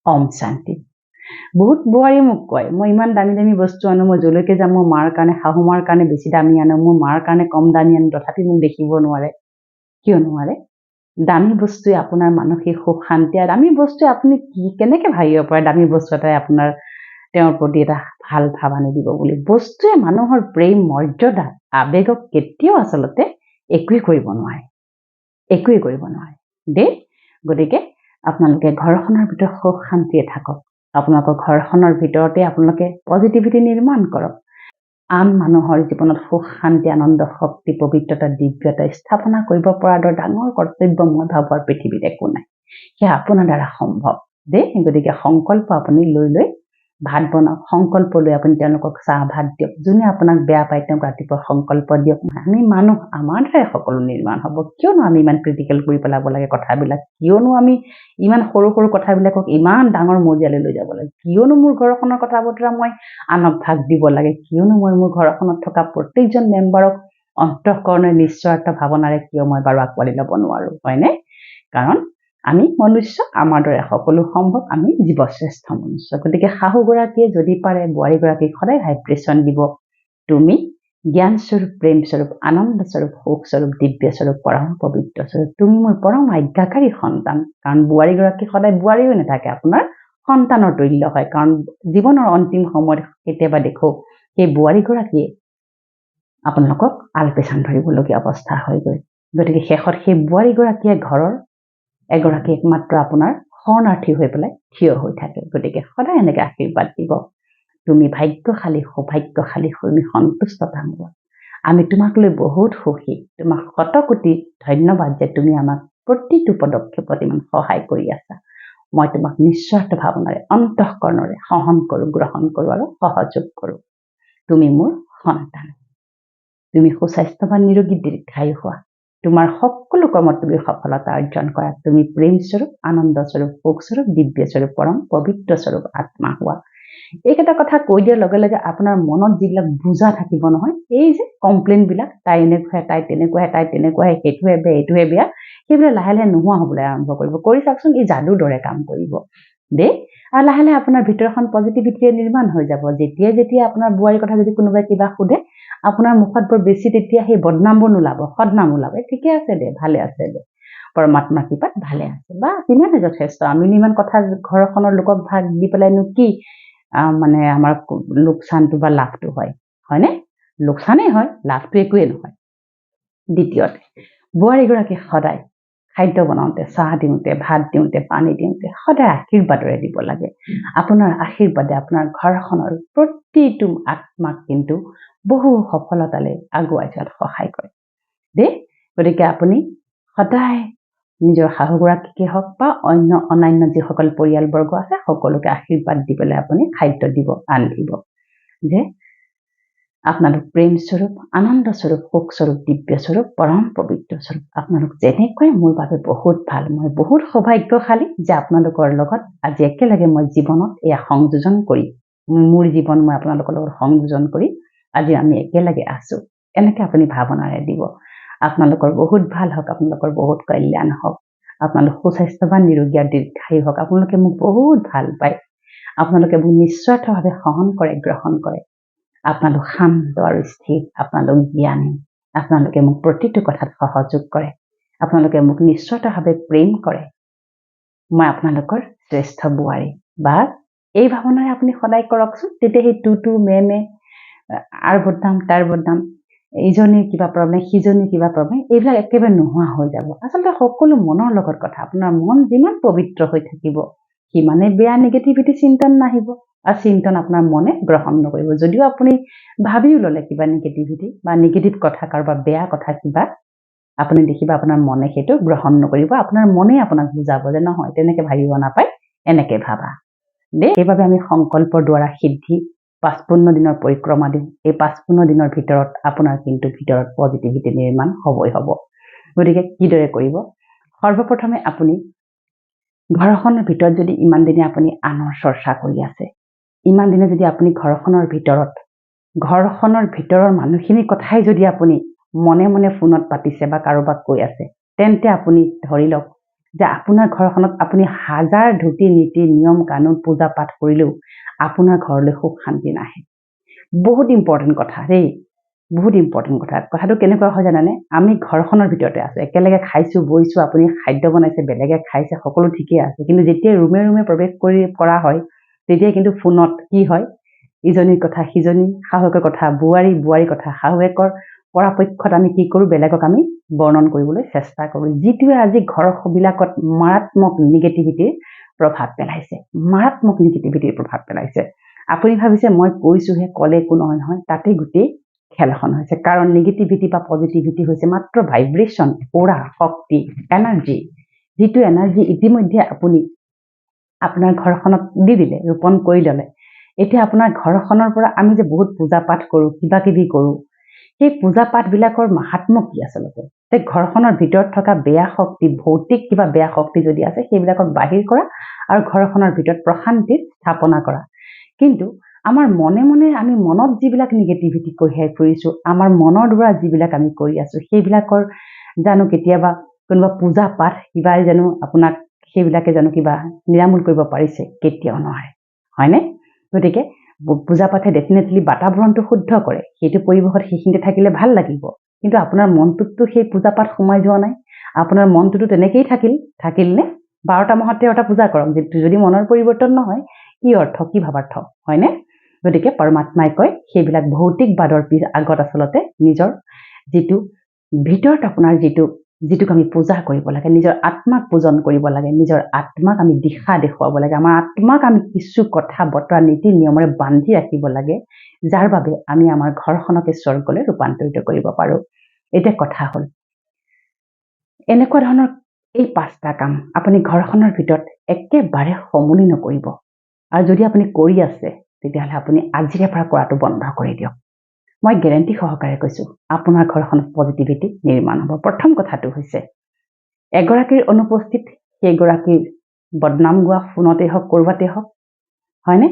ওম শান্তি। বহুত বোৱাৰী মোক কয় মই ইমান দামী দামী বস্তু আনো, মই যলৈকে যাম মোৰ মাৰ কাৰণে শাহু মাৰ কাৰণে বেছি দামী আনো, মোৰ মাৰ কাৰণে কম দামী আনো, তথাপি মোক দেখিব নোৱাৰে। কিয় নোৱাৰে? দামী বস্তুৱে আপোনাৰ মানসিক সুখ শান্তি, আৰু দামী বস্তুৱে আপুনি কেনেকে ভাবিব পাৰে দামী বস্তু এটাই আপোনাৰ তেওঁৰ প্ৰতি এটা ভাল ভাৱ আনি দিব বুলি? বস্তুৱে মানুহৰ প্ৰেম, মৰ্যাদা, আৱেগক কেতিয়াও আচলতে একোৱে কৰিব নোৱাৰে, একোৱে কৰিব নোৱাৰে দেই। গতিকে আপোনালোকে ঘৰখনৰ ভিতৰত সুখ শান্তিয়ে থাকক, আপোনালোকৰ ঘৰখনৰ ভিতৰতে আপোনালোকে পজিটিভিটি নিৰ্মাণ কৰক, আন মানুহৰ জীৱনত সুখ শান্তি আনন্দ শক্তি পবিত্ৰতা দিব্যতা স্থাপনা কৰিব পৰাৰ ডাঙৰ কৰ্তব্য মই ভাবোঁ আৰু পৃথিৱীত একো নাই। সেয়া আপোনাৰ দ্বাৰা সম্ভৱ দেই। গতিকে সংকল্প আপুনি লৈ ভাত বনাওক, সংকল্প লৈ আপুনি তেওঁলোকক চাহ ভাত দিয়ক, যোনে আপোনাক বেয়া পায় তেওঁক ৰাতিপুৱা সংকল্প দিয়ক আমি মানুহ, আমাৰ দ্বাৰাই সকলো নিৰ্মাণ হ'ব। কিয়নো আমি ইমান ক্ৰিটিকেল কৰি পেলাব লাগে কথাবিলাক? কিয়নো আমি ইমান সৰু সৰু কথাবিলাকক ইমান ডাঙৰ মজিয়ালৈ লৈ যাব লাগে? কিয়নো মোৰ ঘৰখনৰ কথা বতৰা মই আনক ভাগ দিব লাগে? কিয়নো মই মোৰ ঘৰখনত থকা প্ৰত্যেকজন মেম্বাৰক অন্তঃকৰণে নিশ্চয়াৰ্থ ভাৱনাৰে কিয় মই বাৰু আঁকোৱালি ল'ব নোৱাৰো? হয়নে? কাৰণ আমি মনুষ্য, আমাৰ দৰে সকলো সম্ভৱ, আমি জীৱশ্ৰেষ্ঠ মনুষ্য। গতিকে শাহুগৰাকীয়ে যদি পাৰে বোৱাৰীগৰাকীক সদায় ভাইব্ৰেশ্যন দিব, তুমি জ্ঞানস্বৰূপ, প্ৰেমস্বৰূপ, আনন্দস্বৰূপ, সুখস্বৰূপ, দিব্যস্বৰূপ, পৰম পবিত্ৰ স্বৰূপ, তুমি মোৰ পৰম আজ্ঞাকাৰী সন্তান। কাৰণ বোৱাৰীগৰাকী সদায় বোৱাৰী হৈ নাথাকে, আপোনাৰ সন্তানৰ তুল্য হয়। কাৰণ জীৱনৰ অন্তিম সময়ত কেতিয়াবা দেখো সেই বোৱাৰীগৰাকীয়ে আপোনালোকক আলপেচান ধৰিবলগীয়া অৱস্থা হয়গৈ। গতিকে শেষত সেই বোৱাৰীগৰাকীয়ে ঘৰৰ এগৰাকী একমাত্ৰ আপোনাৰ শৰণাৰ্থী হৈ পেলাই থিয় হৈ থাকে। গতিকে সদায় এনেকৈ আশীৰ্বাদ দিব, তুমি ভাগ্যশালী, সৌভাগ্যশালী, তুমি সন্তুষ্টতা হ'ব। আমি তোমাক লৈ বহুত সুখী, তোমাক শতকোটি ধন্যবাদ যে তুমি আমাক প্ৰতিটো পদক্ষেপত ইমান সহায় কৰি আছা। মই তোমাক নিস্বাৰ্থ ভাৱনাৰে অন্তঃকৰণৰে সহন কৰোঁ, গ্ৰহণ কৰোঁ আৰু সহযোগ কৰোঁ। তুমি মোৰ সন্তান, তুমি সুস্বাস্থ্যৱান নিৰোগী দীৰ্ঘায়ু হোৱা, তোমাৰ সকলো কৰ্মত তুমি সফলতা অৰ্জন কৰা, তুমি প্ৰেমস্বৰূপ, আনন্দস্বৰূপ, সুখস্বৰূপ, দিব্যস্বৰূপ, পৰম পবিত্ৰ স্বৰূপ আত্মা হোৱা। এইকেইটা কথা কৈ দিয়াৰ লগে লগে আপোনাৰ মনত যিবিলাক বুজা থাকিব নহয়, এই যে কমপ্লেইনবিলাক, তাই এনেকুৱাহে, তাই তেনেকুৱাহে, তাই তেনেকুৱাহে, সেইটোহে বেয়া, এইটোহে বেয়া, সেইবিলাক লাহে লাহে নোহোৱা হ'বলৈ আৰম্ভ কৰিব। কৰি চাওকচোন, এই যাদুৰ দৰে কাম কৰিব দেই। আৰু লাহে লাহে আপোনাৰ ভিতৰখন পজিটিভিটিয়ে নিৰ্মাণ হৈ যাব। যেতিয়া আপোনাৰ বোৱাৰীৰ কথা যদি কোনোবাই কিবা সোধে, আপোনাৰ মুখত বৰ বেছি তেতিয়া সেই বদনামবোৰ নোলাব, সদনাম ওলাব। ঠিকে আছে দে, ভালে আছে দে, পৰমাত্মা কৃপাত ভালে আছে, বা সিমানে যথেষ্ট। আমি ইমান কথা ঘৰখনৰ লোকক ভাগ দি পেলাইনো কি মানে আমাৰ লোকচানটো বা লাভটো হয়? হয়নে? লোকচানেই হয়, লাভটো একোৱেই নহয়। দ্বিতীয়তে, বোৱাৰীগৰাকী সদায় খাদ্য বনাওঁতে, চাহ দিওঁতে, ভাত দিওঁতে, পানী দিওঁতে সদায় আশীৰ্বাদৰে দিব লাগে। আপোনাৰ আশীৰ্বাদে আপোনাৰ ঘৰখনৰ প্ৰতিটো আত্মাক কিন্তু বহু সফলতালৈ আগুৱাই যোৱাত সহায় কৰে দেই। গতিকে আপুনি সদায় নিজৰ শাহুগৰাকীকে হওক বা অন্যান্য যিসকল পৰিয়ালবৰ্গ আছে সকলোকে আশীৰ্বাদ দি পেলাই আপুনি খাদ্য দিব, ৰান্ধিব, যে আপোনালোক প্ৰেমস্বৰূপ, আনন্দস্বৰূপ, সুখস্বৰূপ, দিব্যস্বৰূপ, পৰম পবিত্ৰ স্বৰূপ। আপোনালোক যেনেকৈ মোৰ বাবে বহুত ভাল, মই বহুত সৌভাগ্যশালী যে আপোনালোকৰ লগত আজি একেলগে মই জীৱনত এয়া সংযোজন কৰি, মোৰ জীৱন মই আপোনালোকৰ লগত সংযোজন কৰি আজি আমি একেলগে আছো। এনেকৈ আপুনি ভাৱনাৰে দিব। আপোনালোকৰ বহুত ভাল হওক, আপোনালোকৰ বহুত কল্যাণ হওক, আপোনালোক সুস্বাস্থ্যৱান নিৰোগী আৰু দীৰ্ঘায়ু হওক। আপোনালোকে মোক বহুত ভাল পায়, আপোনালোকে মোক নিস্বাৰ্থভাৱে সহন কৰে, গ্ৰহণ কৰে। আপোনালোক শান্ত আৰু স্থিৰ, আপোনালোক জ্ঞানী, আপোনালোকে মোক প্ৰতিটো কথাত সহযোগ কৰে, আপোনালোকে মোক নিস্বাৰ্থভাৱে প্ৰেম কৰে। মই আপোনালোকৰ শ্ৰেষ্ঠ বোৱাৰী। বা এই ভাৱনাৰে আপুনি সদায় কৰকচোন, তেতিয়া সেই টু মে আৰু বদনাম তাৰ বদনাম, ইজনীৰ কিবা প্ৰব্লেম, সিজনীৰ কিবা প্ৰব্লেম, এইবিলাক একেবাৰে নোহোৱা হৈ যাব। আচলতে সকলো মনৰ লগত কথা। আপোনাৰ মন যিমান পবিত্ৰ হৈ থাকিব, সিমানে বেয়া নিগেটিভিটি চিন্তন নাহিব, আৰু চিন্তন আপোনাৰ মনে গ্ৰহণ নকৰিব। যদিও আপুনি ভাবিও ল'লে কিবা নিগেটিভিটি বা নিগেটিভ কথা, কাৰোবাৰ বেয়া কথা কিবা, আপুনি দেখিবা আপোনাৰ মনে সেইটো গ্ৰহণ নকৰিব। আপোনাৰ মনে আপোনাক বুজাব যে নহয়, তেনেকৈ ভাবিব নাপায়, এনেকৈ ভাবা দেই। সেইবাবে আমি সংকল্পৰ দ্বাৰা সিদ্ধি 55 দিনৰ পৰিক্ৰমা দিওঁ। এই 55 দিনৰ ভিতৰত আপোনাৰ কিন্তু ভিতৰত পজিটিভিটি নিৰ্মাণ হ'বই হ'ব। গতিকে কিদৰে কৰিব? সৰ্বপ্ৰথমে আপুনি ঘৰখনৰ ভিতৰত যদি ইমান দিনে আপুনি আনৰ চৰ্চা কৰি আছে, ইমান দিনে যদি আপুনি ঘৰখনৰ ভিতৰৰ মানুহখিনিৰ কথাই যদি আপুনি মনে মনে ফোনত পাতিছে বা কাৰোবাক কৈ আছে, তেন্তে আপুনি ধৰি লওক যে আপোনাৰ ঘৰখনত আপুনি হাজাৰ ধুতি নীতি নিয়ম কানুন পূজা পাঠ কৰিলেও আপোনাৰ ঘৰলৈ সুখ শান্তি নাহে। বহুত ইম্পৰ্টেণ্ট কথা দেই, বহুত ইম্পৰ্টেণ্ট কথা। কথাটো কেনেকুৱা হয় জানানে, আমি ঘৰখনৰ ভিতৰতে আছোঁ, একেলগে খাইছোঁ বৈছোঁ, আপুনি খাদ্য বনাইছে, বেলেগে খাইছে, সকলো ঠিকেই আছে, কিন্তু যেতিয়া ৰুমে ৰুমে প্ৰৱেশ কৰা হয় তেতিয়া কিন্তু ফোনত কি হয়, ইজনীৰ কথা সিজনী, শাহুৱেকৰ কথা বোৱাৰীৰ কথা শাহুৱেকৰ পৰাপক্ষত আমি কি কৰোঁ, বেলেগক আমি বৰ্ণন কৰিবলৈ চেষ্টা কৰোঁ, যিটোৱে আজি ঘৰবিলাকত মাৰাত্মক নিগেটিভিটিৰ প্ৰভাৱ পেলাইছে, মাৰাত্মক নিগেটিভিটিৰ প্ৰভাৱ পেলাইছে। আপুনি ভাবিছে মই কৈছোঁহে, ক'লে একো নহয়, তাতেই গোটেই খেলখন হৈছে। কাৰণ নিগেটিভিটি বা পজিটিভিটি হৈছে মাত্ৰ ভাইব্ৰেশ্যন, অ'ৰা, শক্তি, এনাৰ্জি, যিটো এনাৰ্জি ইতিমধ্যে আপুনি আপোনাৰ ঘৰখনত দি দিলে, ৰোপণ কৰি ল'লে। এতিয়া আপোনাৰ ঘৰখনৰ পৰা আমি যে বহুত পূজা পাঠ কৰোঁ, কিবা কিবি কৰোঁ, সেই পূজা পাঠবিলাকৰ মাহাত্ম্য কি আচলতে? যে ঘৰখনৰ ভিতৰত থকা বেয়া শক্তি, ভৌতিক কিবা বেয়া শক্তি যদি আছে সেইবিলাকক বাহিৰ কৰা আৰু ঘৰখনৰ ভিতৰত প্ৰশান্তিৰ স্থাপনা কৰা। কিন্তু আমাৰ মনে মনে আমি মনত যিবিলাক নিগেটিভিটি কঢ়িয়াই ফুৰিছোঁ, আমাৰ মনৰ দ্বাৰা যিবিলাক আমি কৰি আছোঁ, সেইবিলাকৰ জানো কেতিয়াবা কোনোবা পূজা পাঠ কিবাই জানো আপোনাক সেইবিলাকে জানো কিবা নিৰামূল কৰিব পাৰিছে? কেতিয়াও নোৱাৰে, হয়নে? গতিকে পূজা পাঠে ডেফিনেটলি বাতাবৰণটো শুদ্ধ কৰে, সেইটো পৰিৱেশত সেইখিনিতে থাকিলে ভাল লাগিব, কিন্তু আপোনাৰ মনটোততো সেই পূজা পাঠ সোমাই যোৱা নাই, আপোনাৰ মনটোতো তেনেকেই থাকিল নে? 12টা মাহত 13টা পূজা কৰক, যদি মনৰ পৰিৱৰ্তন নহয় কি অৰ্থ, কি ভাৱাৰ্থ, হয়নে? গতিকে পৰমাত্মাই কয় সেইবিলাক ভৌতিকবাদৰ আগত আচলতে নিজৰ যিটো ভিতৰত আপোনাৰ যিটোক আমি পূজা কৰিব লাগে, নিজৰ আত্মাক পূজন কৰিব লাগে, নিজৰ আত্মাক আমি দিশা দেখুৱাব লাগে, আমাৰ আত্মাক আমি কিছু কথা বতৰা নীতি নিয়মেৰে বান্ধি ৰাখিব লাগে, যাৰ বাবে আমি আমাৰ ঘৰখনকে স্বৰ্গলৈ ৰূপান্তৰিত কৰিব পাৰোঁ। এতিয়া কথা হ'ল এনেকুৱা ধৰণৰ এই 5টা কাম আপুনি ঘৰখনৰ ভিতৰত একেবাৰে সমূলি নকৰিব, আৰু যদি আপুনি কৰি আছে তেতিয়াহ'লে আপুনি আজিৰে পৰা কৰাটো বন্ধ কৰি দিয়ক। মই গেৰেণ্টি সহকাৰে কৈছোঁ আপোনাৰ ঘৰখনত পজিটিভিটি নিৰ্মাণ হ'ব। প্ৰথম কথাটো হৈছে এগৰাকীৰ অনুপস্থিত সেইগৰাকীৰ বদনাম গোৱা, ফোনতে হওক ক'ৰবাতে হওক, হয়নে?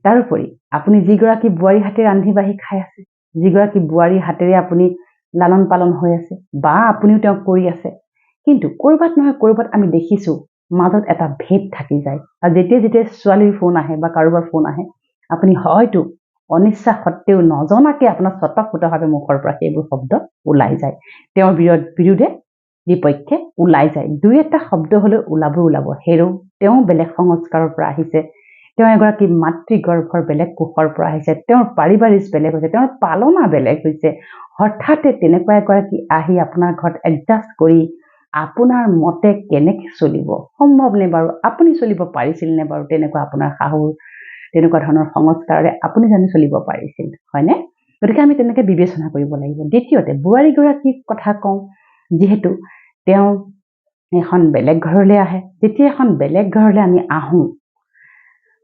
তাৰোপৰি আপুনি যিগৰাকী বোৱাৰী হাতেৰে ৰান্ধি বাঢ়ি খাই আছে, যিগৰাকী বোৱাৰীৰ হাতেৰে আপুনি লালন পালন হৈ আছে বা আপুনিও তেওঁক কৰি আছে, কিন্তু ক'ৰবাত নহয় ক'ৰবাত আমি দেখিছোঁ মাজত এটা ভেদ থাকি যায়, আৰু যেতিয়া ছোৱালীৰ ফোন আহে বা কাৰোবাৰ ফোন আহে, আপুনি হয়তো অনিচ্ছা সত্ত্বেও নজনাকে আপোনাৰ স্বতঃস্ফূৰ্তভাৱে মুখৰ পৰা সেইবোৰ শব্দ ওলাই যায়, তেওঁৰ বিৰুদ্ধে বিপক্ষে ওলাই যায়। 2-এটা শব্দ হ'লেও ওলাব। হেৰৌ, তেওঁ বেলেগ সংস্কাৰৰ পৰা আহিছে, তেওঁ এগৰাকী মাতৃগৰ্ভৰ বেলেগ কোষৰ পৰা আহিছে, তেওঁৰ পাৰিবাৰিক বেলেগ হৈছে, তেওঁৰ পালনা বেলেগ হৈছে, হঠাতে তেনেকুৱা এগৰাকী আহি আপোনাৰ ঘৰত এডজাষ্ট কৰি আপোনাৰ মতে কেনেকৈ চলিব? সম্ভৱ নে বাৰু? আপুনি চলিব পাৰিছিল নে বাৰু? তেনেকুৱা আপোনাৰ শাহুৰ তেনেকুৱা ধৰণৰ সংস্কাৰেৰে আপুনি জানো চলিব পাৰিছিল, হয়নে? গতিকে আমি তেনেকৈ বিবেচনা কৰিব লাগিব। দ্বিতীয়তে বোৱাৰীগৰাকীৰ কথা কওঁ, যিহেতু তেওঁ এখন বেলেগ ঘৰলৈ আহে, যেতিয়া এখন বেলেগ ঘৰলৈ আমি আহোঁ,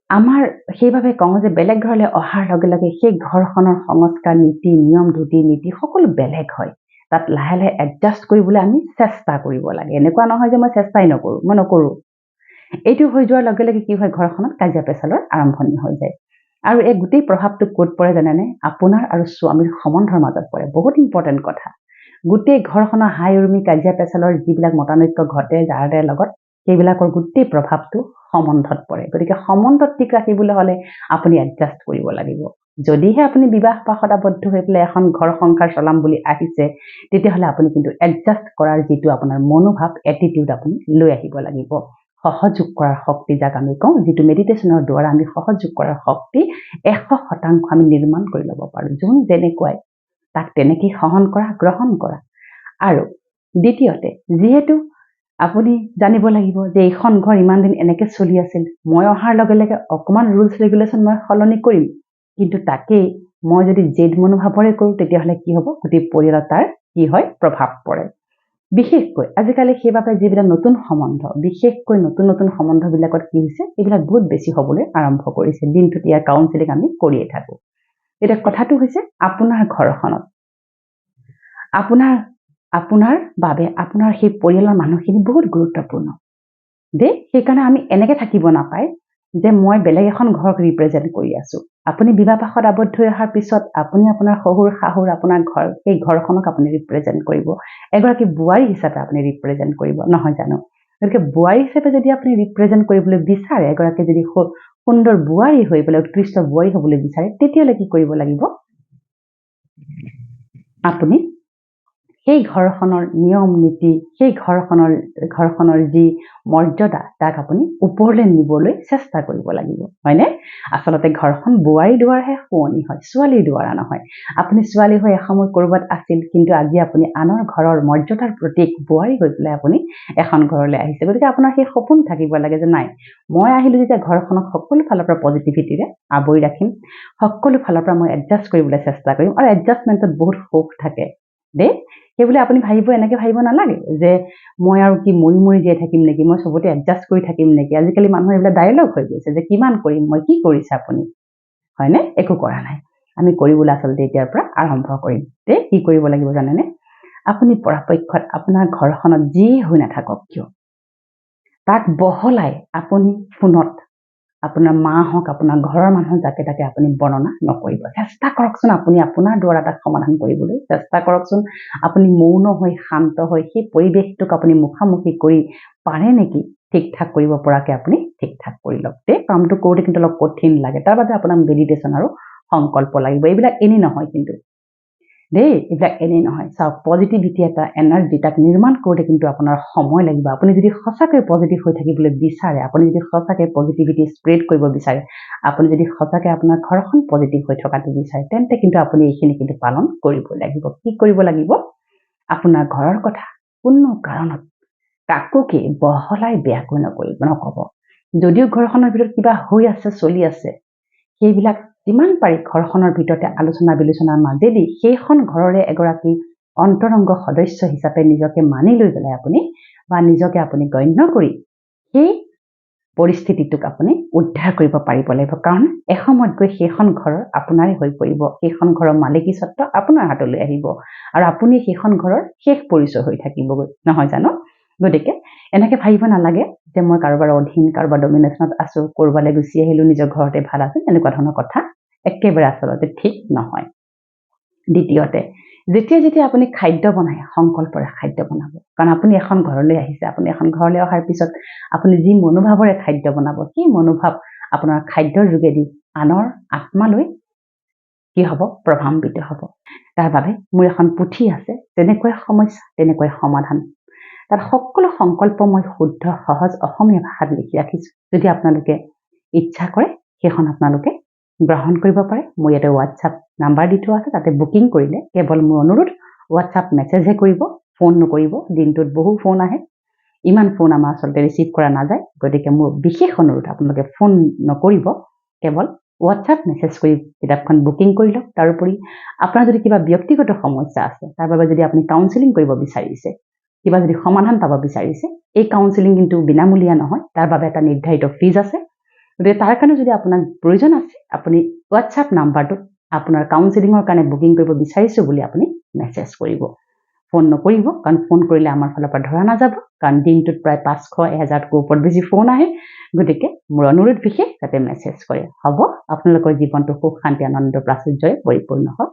আমাৰ সেইবাবে কওঁ যে বেলেগ ঘৰলৈ অহাৰ লগে লগে সেই ঘৰখনৰ সংস্কাৰ, নীতি নিয়ম, ধুতি নীতি সকলো বেলেগ হয়। তাত লাহে লাহে এডজাষ্ট কৰিবলৈ আমি চেষ্টা কৰিব লাগে। এনেকুৱা নহয় যে মই চেষ্টাই নকৰোঁ, মই নকৰোঁ। এইটো হৈ যোৱাৰ লগে লগে কি হয়, ঘৰখনত কাজিয়া পেচালৰ আৰম্ভণি হৈ যায়। আৰু এই গোটেই প্ৰভাৱটো ক'ত পৰে জানেনে? আপোনাৰ আৰু স্বামীৰ সম্বন্ধৰ মাজত পৰে। বহুত ইম্পৰ্টেণ্ট কথা। গোটেই ঘৰখনৰ হাই উৰুমি কাজিয়া পেচালৰ যিবিলাক মতানৈক্য ঘটে যাৰ লগত, সেইবিলাকৰ গোটেই প্ৰভাৱটো সম্বন্ধত পৰে। গতিকে সম্বন্ধত ঠিক ৰাখিবলৈ হ'লে আপুনি এডজাষ্ট কৰিব লাগিব। যদিহে আপুনি বিবাহ পাশত আবদ্ধ হৈ পেলাই এখন ঘৰ সংসাৰ চলাম বুলি আহিছে, তেতিয়াহ'লে আপুনি কিন্তু এডজাষ্ট কৰাৰ যিটো আপোনাৰ মনোভাৱ, এটিটিউড আপুনি লৈ আহিব লাগিব। সহযোগ কৰাৰ শক্তি যাক আমি কওঁ, যিটো মেডিটেশ্যনৰ দ্বাৰা আমি সহযোগ কৰাৰ শক্তি 100% আমি নিৰ্মাণ কৰি ল'ব পাৰোঁ। যোন যেনেকুৱাই তাক তেনেকেই সহন কৰা, গ্ৰহণ কৰা। আৰু দ্বিতীয়তে, যিহেতু আপুনি জানিব লাগিব যে এইখন ঘৰ ইমান দিন এনেকৈ চলি আছিল, মই অহাৰ লগে লগে অকণমান ৰুলছ ৰেগুলেশ্যন মই সলনি কৰিম, কিন্তু তাকেই মই যদি জেদ মনোভাৱৰে কৰোঁ, তেতিয়াহ'লে কি হ'ব? গোটেই পৰিয়ালত তাৰ কি হয়? প্ৰভাৱ পৰে। বিশেষকৈ আজিকালি সেইবাবে যিবিলাক নতুন সম্বন্ধ, বিশেষকৈ নতুন সম্বন্ধবিলাকত কি হৈছে, এইবিলাক বহুত বেছি হ'বলৈ আৰম্ভ কৰিছে। দিনটোত ইয়াৰ কাউন্সেলিং আমি কৰিয়ে থাকোঁ। এতিয়া কথাটো হৈছে আপোনাৰ ঘৰখনত আপোনাৰ বাবে আপোনাৰ সেই পৰিয়ালৰ মানুহখিনি বহুত গুৰুত্বপূৰ্ণ দেই। সেইকাৰণে আমি এনেকৈ থাকিব নাপায় যে মই বেলেগ এখন ঘৰক ৰিপ্ৰেজেণ্ট কৰি আছোঁ। আপুনি বিবাহ পাশত আবদ্ধ হৈ অহাৰ পিছত আপুনি আপোনাৰ শহুৰ শাহুৰ আপোনাৰ ঘৰ, সেই ঘৰখনক আপুনি ৰিপ্ৰেজেণ্ট কৰিব, এগৰাকী বোৱাৰী হিচাপে আপুনি ৰিপ্ৰেজেণ্ট কৰিব, নহয় জানো? গতিকে বোৱাৰী হিচাপে যদি আপুনি ৰিপ্ৰেজেণ্ট কৰিবলৈ বিচাৰে, এগৰাকী যদি সুন্দৰ বোৱাৰী হৈ পেলাই উৎকৃষ্ট বোৱাৰী হ'বলৈ বিচাৰে, তেতিয়াহ'লে কি কৰিব লাগিব? আপুনি সেই ঘৰখনৰ নিয়ম নীতি, সেই ঘৰখনৰ যি মৰ্যাদা, তাক আপুনি ওপৰলৈ নিবলৈ চেষ্টা কৰিব লাগিব, হয়নে? আচলতে ঘৰখন বোৱাৰী দুৱাৰহে শুৱনি হয়, ছোৱালী দুৱাৰা নহয়। আপুনি ছোৱালী হৈ এসময় ক'ৰবাত আছিল, কিন্তু আজি আপুনি আনৰ ঘৰৰ মৰ্যাদাৰ প্ৰতীক বোৱাৰী হৈ পেলাই আপুনি এখন ঘৰলৈ আহিছে। গতিকে আপোনাৰ সেই সপোন থাকিব লাগে যে নাই, মই আহিলোঁ যেতিয়া ঘৰখনক সকলো ফালৰ পৰা পজিটিভিটিৰে আৱৰি ৰাখিম, সকলো ফালৰ পৰা মই এডজাষ্ট কৰিবলৈ চেষ্টা কৰিম, আৰু এডজাষ্টমেণ্টত বহুত সুখ থাকে দেই। সেইবুলি আপুনি এনেকৈ ভাবিব নালাগে যে মই আৰু কি মৰি জীয়াই থাকিম নেকি, মই চবতে এডজাষ্ট কৰি থাকিম নেকি। আজিকালি মানুহৰ এইবিলাক ডায়লগ হৈ গৈছে যে কিমান কৰিম মই, কি কৰিছে আপুনি, হয়নে? একো কৰা নাই। আমি কৰিবলৈ আচলতে এতিয়াৰ পৰা আৰম্ভ কৰিম দেই। কি কৰিব লাগিব জানেনে? আপুনি পৰাপক্ষত আপোনাৰ ঘৰখনত যি হৈ নাথাকক কিয়, তাক বহলাই আপুনি ফোনত আপোনাৰ মা হওক, আপোনাৰ ঘৰৰ মানুহ যাকে তাকে আপুনি বৰ্ণনা নকৰিব। চেষ্টা কৰকচোন আপুনি আপোনাৰ দ্বাৰা তাক সমাধান কৰিবলৈ চেষ্টা কৰকচোন। আপুনি মৌন হৈ শান্ত হৈ সেই পৰিৱেশটোক আপুনি মুখামুখি কৰি পাৰে নেকি ঠিক ঠাক কৰিব পৰাকে আপুনি ঠিক ঠাক কৰি লওক দেই। কামটো কৰোঁতে কিন্তু অলপ কঠিন লাগে, তাৰ বাবে আপোনাৰ মেডিটেশ্যন আৰু সংকল্প লাগিব। এইবিলাক এনেই নহয় কিন্তু দেই, এইবিলাক এনেই নহয়। চাওক, পজিটিভিটি এটা এনাৰ্জি, তাক নিৰ্মাণ কৰোঁতে কিন্তু আপোনাৰ সময় লাগিব। আপুনি যদি সঁচাকৈ পজিটিভ হৈ থাকিবলৈ বিচাৰে, আপুনি যদি সঁচাকৈ পজিটিভিটি স্প্ৰেড কৰিব বিচাৰে, আপুনি যদি সঁচাকৈ আপোনাৰ ঘৰখন পজিটিভ হৈ থকাটো বিচাৰে, তেন্তে কিন্তু আপুনি এইখিনি কিন্তু পালন কৰিব লাগিব। কি কৰিব লাগিব? আপোনাৰ ঘৰৰ কথা কোনো কাৰণত কাকোকে বহলাই বেয়াকৈ নকব। যদিও ঘৰখনৰ ভিতৰত কিবা হৈ আছে, চলি আছে, সেইবিলাক যিমান পাৰি ঘৰখনৰ ভিতৰতে আলোচনা বিলোচনাৰ মাজেদি সেইখন ঘৰৰে এগৰাকী অন্তৰংগ সদস্য হিচাপে নিজকে মানি লৈ পেলাই আপুনি বা নিজকে আপুনি গণ্য কৰি সেই পৰিস্থিতিটোক আপুনি উদ্ধাৰ কৰিব পাৰিব লাগিব। কাৰণ এসময়ত গৈ সেইখন ঘৰৰ আপোনাৰে হৈ পৰিব, সেইখন ঘৰৰ মালিকী স্বত্ব আপোনাৰ হাতলৈ আহিব, আৰু আপুনি সেইখন ঘৰৰ শেষ পৰিচয় হৈ থাকিবগৈ, নহয় জানো? গতিকে এনেকৈ ভাবিব নালাগে যে মই কাৰোবাৰ অধীন, কাৰোবাৰ ডমিনেশ্যনত আছোঁ, ক'ৰবালৈ গুচি আহিলোঁ, নিজৰ ঘৰতে ভাল আছে, এনেকুৱা ধৰণৰ কথা একেবাৰে আচলতে ঠিক নহয়। দ্বিতীয়তে, যেতিয়া আপুনি খাদ্য বনায়, সংকল্পৰে খাদ্য বনাব। কাৰণ আপুনি এখন ঘৰলৈ আহিছে, আপুনি এখন ঘৰলৈ অহাৰ পিছত আপুনি যি মনোভাৱৰে খাদ্য বনাব, সেই মনোভাৱ আপোনাৰ খাদ্যৰ যোগেদি আনৰ আত্মালৈ কি হ'ব? প্ৰভাৱান্বিত হ'ব। তাৰ বাবে মোৰ এখন পুথি আছে, যেনেকৈ সমস্যা তেনেকৈ সমাধান। তাত সকলো সংকল্প মই শুদ্ধ সহজ অসমীয়া ভাষাত লিখি ৰাখিছোঁ। যদি আপোনালোকে ইচ্ছা কৰে সেইখন আপোনালোকে গ্ৰহণ কৰিব পাৰে। মোৰ ইয়াতে হোৱাটছআপ নাম্বাৰ দি থোৱা আছে, তাতে বুকিং কৰিলে কেৱল মোৰ অনুৰোধ হোৱাটছআপ মেছেজহে কৰিব, ফোন নকৰিব। দিনটোত বহু ফোন আহে, ইমান ফোন আমাৰ আচলতে ৰিচিভ কৰা নাযায়। গতিকে মোৰ বিশেষ অনুৰোধ, আপোনালোকে ফোন নকৰিব, কেৱল হোৱাটছআপ মেছেজ কৰি কিতাপখন বুকিং কৰি লওক। তাৰোপৰি আপোনাৰ যদি কিবা ব্যক্তিগত সমস্যা আছে, তাৰ বাবে যদি আপুনি কাউন্সেলিং কৰিব বিচাৰিছে, কিবা যদি সমাধান পাব বিচাৰিছে, এই কাউন্সেলিং কিন্তু বিনামূলীয়া নহয়, তাৰ বাবে এটা নিৰ্ধাৰিত ফিজ আছে। গতিকে তাৰ কাৰণে যদি আপোনাক প্ৰয়োজন আছে, আপুনি হোৱাটছআপ নাম্বাৰটোত আপোনাৰ কাউন্সেলিঙৰ কাৰণে বুকিং কৰিব বিচাৰিছোঁ বুলি আপুনি মেছেজ কৰিব, ফোন নকৰিব। কাৰণ ফোন কৰিলে আমাৰ ফালৰ পৰা ধৰা নাযাব, কাৰণ দিনটোত প্ৰায় 500-1000তকৈ ওপৰত বেছি ফোন আহে। গতিকে মোৰ অনুৰোধ বিশেষ যাতে মেছেজ কৰে। হ'ব, আপোনালোকৰ জীৱনটো সুখ শান্তি আনন্দ প্ৰাচুৰ্যৰে পৰিপূৰ্ণ হওক।